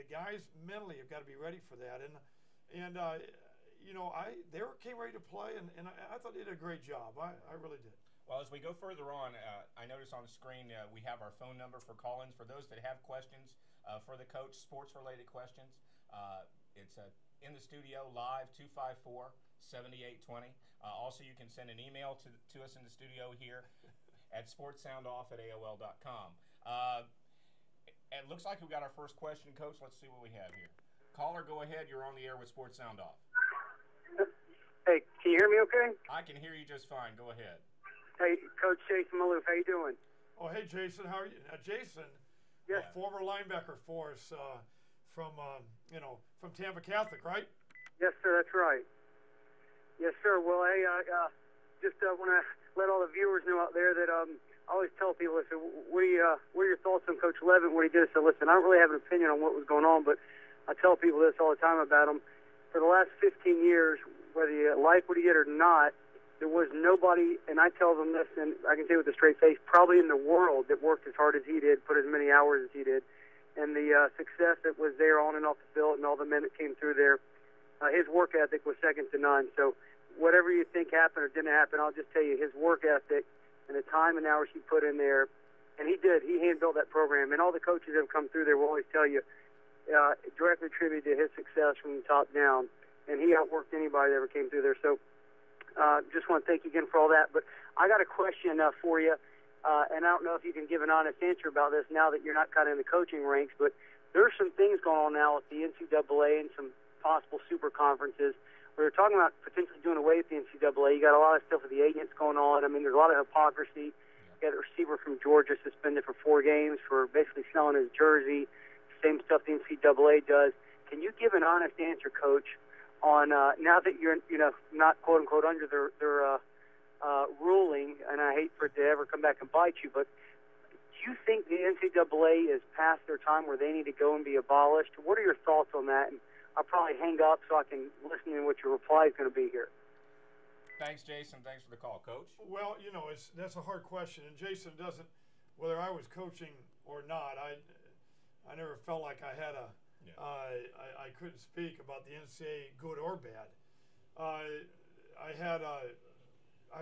the guys mentally have got to be ready for that. And you know, came ready to play, and I thought they did a great job. I really did. Well, as we go further on, I notice on the screen we have our phone number for call-ins for those that have questions for the coach, sports-related questions. It's in the studio live 254-7820. Also, you can send an email to us in the studio here at sportsoundoff@aol.com. It looks like we got our first question, Coach. Let's see what we have here. Caller, go ahead. You're on the air with Sports Sound Off. Hey, can you hear me okay? I can hear you just fine. Go ahead. Hey, Coach Jason Maloof, how you doing? Oh, hey, Jason. How are you? Now, Jason, yes. A former linebacker for us from Tampa Catholic, right? Yes, sir. That's right. Yes, sir. Well, hey, just want to let all the viewers know out there that I always tell people, listen, what are your thoughts on Coach Leavitt, what he did? So, listen, I don't really have an opinion on what was going on, but I tell people this all the time about him. For the last 15 years, whether you like what he did or not, there was nobody, and I tell them this, and I can say with a straight face, probably in the world that worked as hard as he did, put as many hours as he did, and the success that was there on and off the field and all the men that came through there, his work ethic was second to none. So whatever you think happened or didn't happen, I'll just tell you his work ethic and the time and hours he put in there, and he did. He hand-built that program, and all the coaches that have come through there will always tell you directly attributed to his success from the top down, and he outworked anybody that ever came through there. So just want to thank you again for all that. But I got a question for you, and I don't know if you can give an honest answer about this now that you're not kind of in the coaching ranks, but there's some things going on now with the NCAA and some possible super conferences. We were talking about potentially doing away with the NCAA. You got a lot of stuff with the agents going on. I mean, there's a lot of hypocrisy. You got a receiver from Georgia suspended for 4 games for basically selling his jersey. Same stuff the NCAA does. Can you give an honest answer, Coach, on now that you're not quote unquote under their ruling, and I hate for it to ever come back and bite you, but do you think the NCAA is past their time where they need to go and be abolished? What are your thoughts on that? And I'll probably hang up so I can listen to what your reply is going to be here. Thanks, Jason. Thanks for the call, Coach. Well, that's a hard question, and Jason doesn't. Whether I was coaching or not, I never felt like I had I couldn't speak about the NCAA, good or bad. I've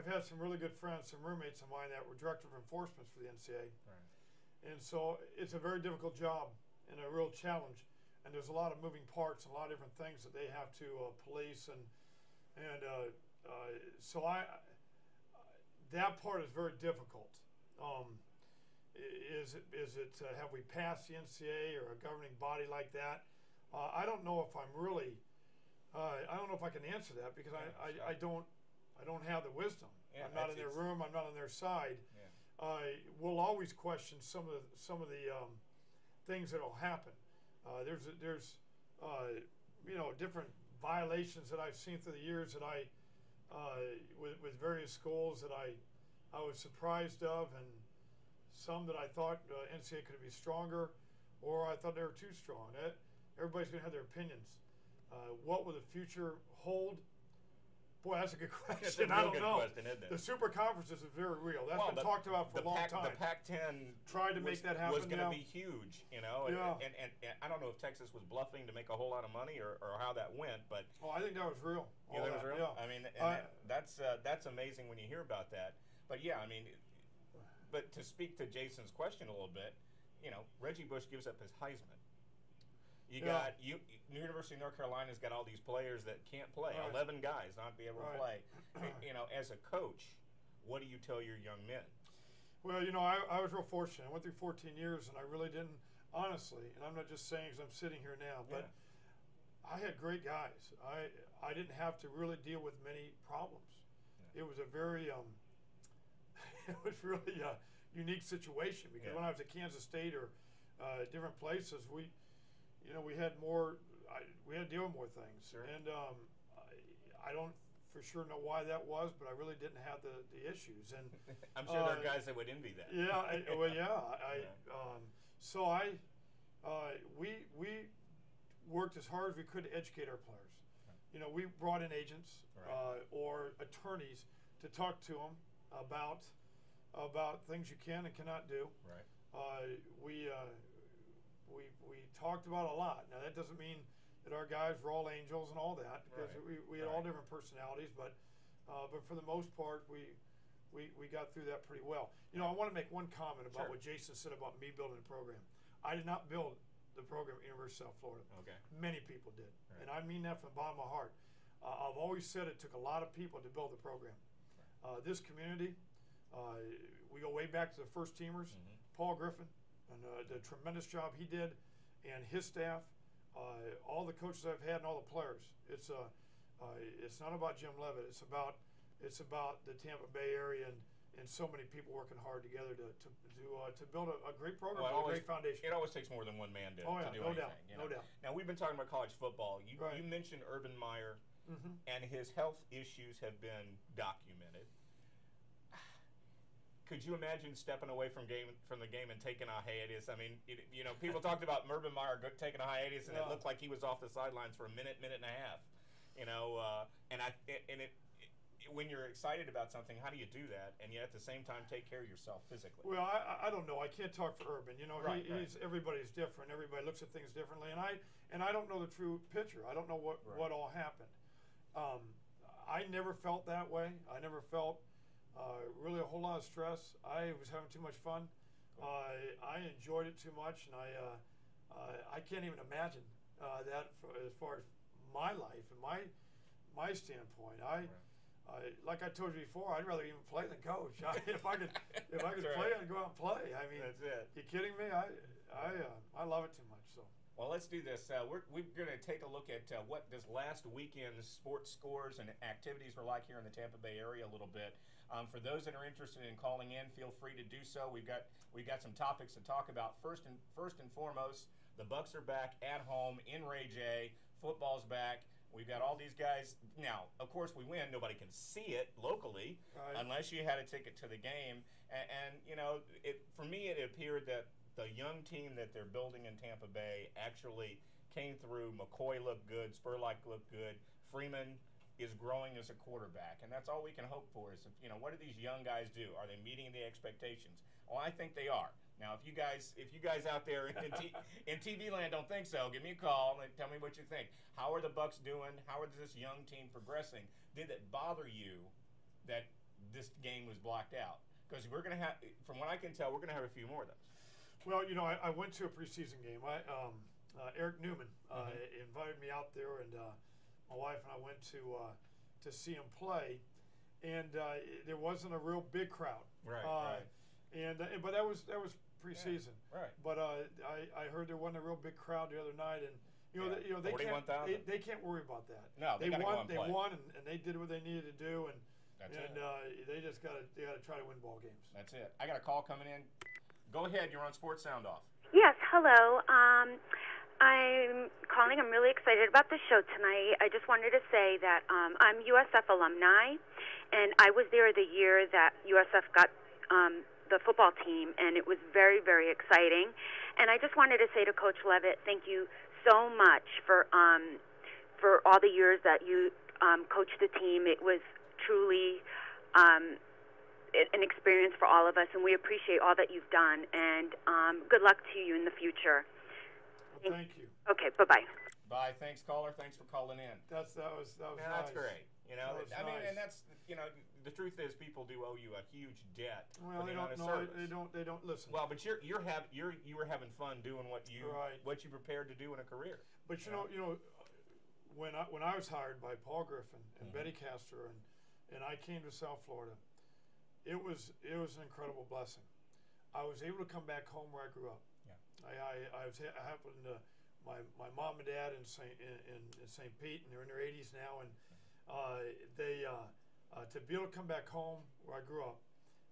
had some really good friends, some roommates of mine that were director of enforcement for the NCAA, right. And so it's a very difficult job and a real challenge. And there's a lot of moving parts and a lot of different things that they have to police and so that part is very difficult. Is it have we passed the NCAA or a governing body like that? I don't know if I'm really. I don't know if I can answer that because I don't have the wisdom. Yeah, I'm not in their room. I'm not on their side. Yeah. We'll always question some of the things that will happen. There's different violations that I've seen through the years that with various schools that I was surprised of, and some that I thought NCAA could be stronger, or I thought they were too strong. Everybody's going to have their opinions. What will the future hold? Boy, that's a good question. I don't know. Question, isn't it? The super conferences is very real. That's been talked about for a long time. The Pac-10 tried to make that happen. Was going to be huge, Yeah. And I don't know if Texas was bluffing to make a whole lot of money or how that went, but I think that was real. Yeah, that was real. Yeah. I mean, that's amazing when you hear about that. But yeah, I mean, but to speak to Jason's question a little bit, Reggie Bush gives up his Heisman. You got University of North Carolina's got all these players that can't play. Right. 11 guys not be able to play. As a coach, what do you tell your young men? Well, I was real fortunate. I went through 14 years, and I really didn't, honestly, and I'm not just saying because I'm sitting here now, but I had great guys. I didn't have to really deal with many problems. Yeah. It was a very, it was really a unique situation because when I was at Kansas State or different places, we had more. We had to deal with more things, sure. And I don't for sure know why that was, but I really didn't have the issues. And I'm sure there are guys that would envy that. Yeah, we worked as hard as we could to educate our players. Right. We brought in agents or attorneys to talk to them about things you can and cannot do. Right. we talked about a lot. Now that doesn't mean that our guys were all angels and all that, because we had all different personalities, but for the most part we got through that pretty well. You know, I want to make one comment about what Jason said about me building the program. I did not build the program at University of South Florida. Okay. Many people did, and I mean that from the bottom of my heart. I've always said it took a lot of people to build the program. This community, we go way back to the first teamers, Paul Griffin, and the tremendous job he did, and his staff, all the coaches I've had, and all the players. It's not about Jim Leavitt. It's about the Tampa Bay area and so many people working hard together to build a great program, a great foundation. It always takes more than one man to do anything. No doubt. Now, we've been talking about college football. You mentioned Urban Meyer, and his health issues have been documented. Could you imagine stepping away from the game and taking a hiatus? I mean, people talked about Urban Meyer taking a hiatus, and it looked like he was off the sidelines for a minute and a half. When you're excited about something, how do you do that, and yet at the same time take care of yourself physically? Well, I don't know. I can't talk for Urban. Everybody's different. Everybody looks at things differently, and I don't know the true picture. I don't know what all happened. I never felt that way. I never felt really a whole lot of stress. I was having too much fun. I enjoyed it too much, and I can't even imagine that as far as my life and my standpoint. Like I told you before, I'd rather even play than coach. If I could play, I'd go out and play. I mean, that's it. You kidding me? I love it too much. So. Well, let's do this. We're going to take a look at what this last weekend's sports scores and activities were like here in the Tampa Bay area a little bit. For those that are interested in calling in, feel free to do so. We've got some topics to talk about. First and foremost, the Bucks are back at home in Ray J. Football's back. We've got all these guys. Now, of course, we win. Nobody can see it locally unless you had a ticket to the game. And for me, it appeared that the young team that they're building in Tampa Bay actually came through. McCoy looked good. Spurlock looked good. Freeman is growing as a quarterback, and that's all we can hope for is, what do these young guys do? Are they meeting the expectations? Well, I think they are. Now, if you guys out there in TV land don't think so, give me a call and tell me what you think. How are the Bucks doing? How is this young team progressing? Did it bother you that this game was blocked out? Because we're going to have, from what I can tell, we're going to have a few more of those. Well, I went to a preseason game. Eric Newman invited me out there, and my wife and I went to see him play, and there wasn't a real big crowd. Right. But that was preseason. Yeah, right. But I heard there wasn't a real big crowd the other night, and they can't worry about that. No, they won. They won, and they did what they needed to do, and they just gotta try to win ball games. That's it. I got a call coming in. Go ahead. You're on Sports Sound Off. Yes. Hello. I'm calling. I'm really excited about the show tonight. I just wanted to say that I'm USF alumni, and I was there the year that USF got the football team, and it was very, very exciting. And I just wanted to say to Coach Leavitt, thank you so much for all the years that you coached the team. It was truly an experience for all of us, and we appreciate all that you've done. And good luck to you in the future. Well, thank you. Okay, bye-bye. Bye. Thanks, caller. Thanks for calling in. That was nice. That's great. I mean, nice. and that's the truth is people do owe you a huge debt. Well, they don't listen. Well, but you were having fun doing what you prepared to do in a career. But you know, when I was hired by Paul Griffin and Betty Castor and I came to South Florida, it was an incredible blessing. I was able to come back home where I grew up. Yeah. I happened to my mom and dad in St. Pete, and they're in their 80s now, and they to be able to come back home where I grew up,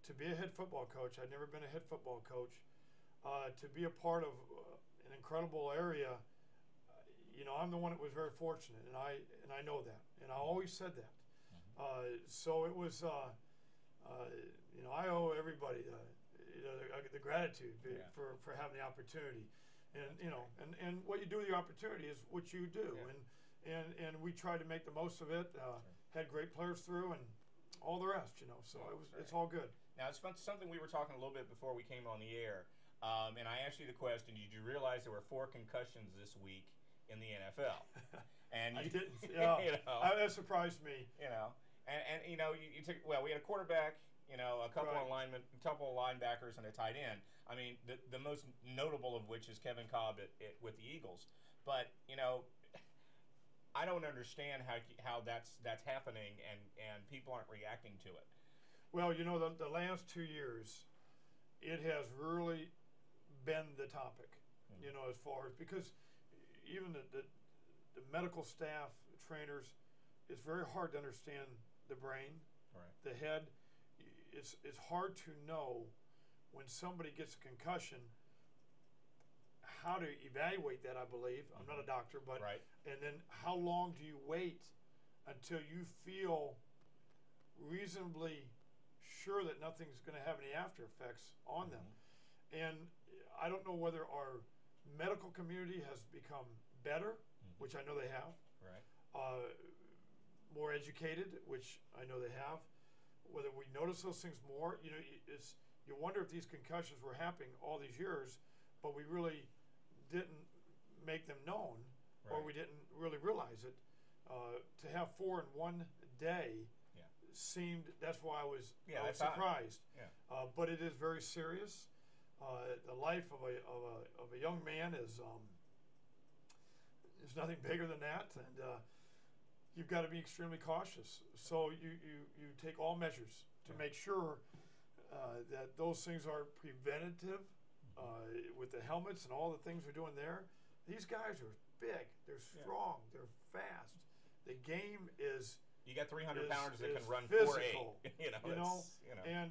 to be a head football coach. I'd never been a head football coach. To be a part of an incredible area. I'm the one that was very fortunate, and I know that, and I always said that. So it was, I owe everybody the gratitude for having the opportunity, and what you do with your opportunity is what you do, and we tried to make the most of it. Had great players through, and all the rest, So it's all good. Now it's something we were talking a little bit before we came on the air. And I asked you the question: did you realize there were 4 concussions this week in the NFL? And I didn't. Yeah, you know, that surprised me. You know, and you know, you took, well, we had a quarterback, you know, a couple of linemen, a couple of linebackers, and a tight end. I mean, the most notable of which is Kevin Cobb with the Eagles. But you know, I don't understand how that's happening, and people aren't reacting to it. Well, you know, the last 2 years, it has really been the topic. Mm-hmm. You know, as far as, because even the medical staff, trainers, it's very hard to understand the brain, the head. It's hard to know when somebody gets a concussion how to evaluate that, I believe. I'm not a doctor, but and then how long do you wait until you feel reasonably sure that nothing's going to have any after effects on them? And I don't know whether our medical community has become better, which I know they have, more educated, which I know they have. Whether we notice those things more, you know, you wonder if these concussions were happening all these years, but we really didn't make them known, or we didn't really realize it. To have 4 in one day seemed, that's why I was surprised. But it is very serious. The life of a young man is nothing bigger than that, and you've got to be extremely cautious. So you take all measures to make sure that those things are preventative, with the helmets and all the things we're doing there. These guys are big, they're strong, they're fast. The game is, you got 300 pounders that can run physical, 4.8. you know. And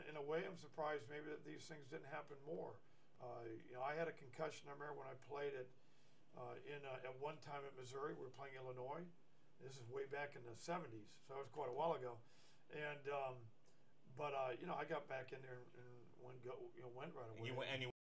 in a way, I'm surprised maybe that these things didn't happen more. You know, I had a concussion. I remember when I played at one time at Missouri. We were playing Illinois. This is way back in the 70s, so it was quite a while ago. And but you know, I got back in there and went right away. And you